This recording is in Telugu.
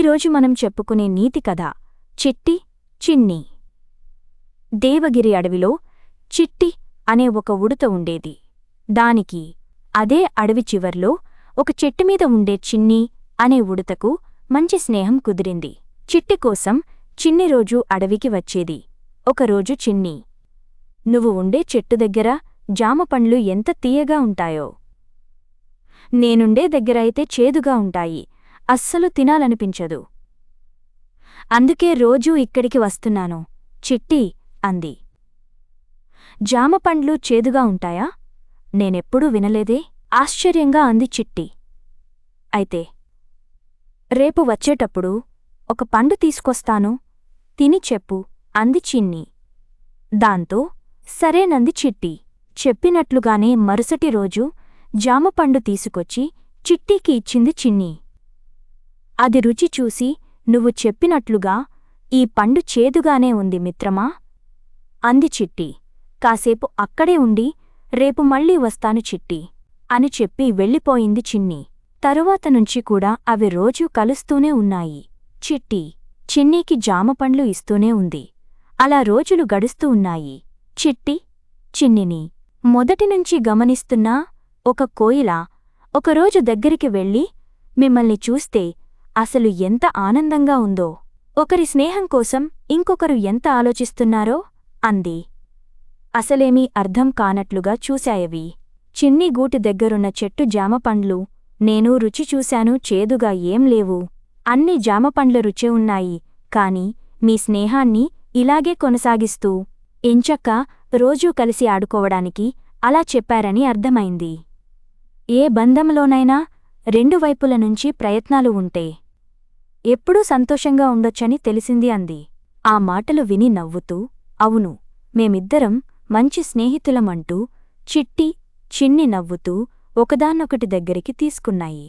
ఈరోజు మనం చెప్పుకునే నీతి కథ చిట్టి చిన్ని. దేవగిరి అడవిలో చిట్టి అనే ఒక ఉడుత ఉండేది. దానికి అదే అడవి చివర్లో ఒక చెట్టుమీద ఉండే చిన్ని అనే ఉడుతకు మంచి స్నేహం కుదిరింది. చిట్టి కోసం చిన్ని రోజూ అడవికి వచ్చేది. ఒకరోజు చిన్ని, నువ్వు ఉండే చెట్టు దగ్గర జామపండ్లు ఎంత తీయగా ఉంటాయో, నేనుండే దగ్గర అయితే చేదుగా ఉంటాయి, అస్సలు తినాలనిపించదు. అందుకే రోజూ ఇక్కడికి వస్తున్నాను చిట్టి అంది. జామపండ్లు చేదుగా ఉంటాయా? నేనెప్పుడూ వినలేదే, ఆశ్చర్యంగా అంది చిట్టి. అయితే రేపు వచ్చేటప్పుడు ఒక పండు తీసుకొస్తాను, తిని చెప్పు అంది చిన్ని. దాంతో సరేనంది చిట్టి. చెప్పినట్లుగానే మరుసటి రోజు జామపండు తీసుకొచ్చి చిట్టీకి ఇచ్చింది చిన్ని. అది రుచి చూసి, నువ్వు చెప్పినట్లుగా ఈ పండు చేదుగానే ఉంది మిత్రమా అంది చిట్టి. కాసేపు అక్కడే ఉండి రేపు మళ్ళీ వస్తాను చిట్టి అని చెప్పి వెళ్ళిపోయింది చిన్ని. తరువాత నుంచి కూడా అవి రోజూ కలుస్తూనే ఉన్నాయి. చిట్టి చిన్నీకి జామపండ్లు ఇస్తూనే ఉంది. అలా రోజులు గడుస్తూ ఉన్నాయి. చిట్టి చిన్నిని మొదటినుంచి గమనిస్తున్నా ఒక కోయిల ఒకరోజు దగ్గరికి వెళ్ళి, మిమ్మల్ని చూస్తే అసలు ఎంత ఆనందంగా ఉందో, ఒకరి స్నేహం కోసం ఇంకొకరు ఎంత ఆలోచిస్తున్నారో అంది. అసలేమీ అర్థం కానట్లుగా చూశాయవి. చిన్ని గూటి దగ్గరున్న చెట్టు జామపండ్లు, నేను రుచి చూశాను, చేదుగా ఏం లేవు, అన్ని జామపండ్ల రుచే ఉన్నాయి, కాని మీ స్నేహాన్ని ఇలాగే కొనసాగిస్తూ ఎంచక్కా రోజూ కలిసి ఆడుకోవడానికి అలా చెప్పారని అర్థమైంది. ఏ బంధంలోనైనా రెండు వైపుల నుంచి ప్రయత్నాలు ఉంటే ఎప్పుడూ సంతోషంగా ఉండొచ్చని తెలిసింది అంది. ఆ మాటలు విని నవ్వుతూ, అవును, మేమిద్దరం మంచి స్నేహితులమంటూ చిట్టి చిన్ని నవ్వుతూ ఒకదాన్నొకటి దగ్గరికి తీసుకున్నాయి.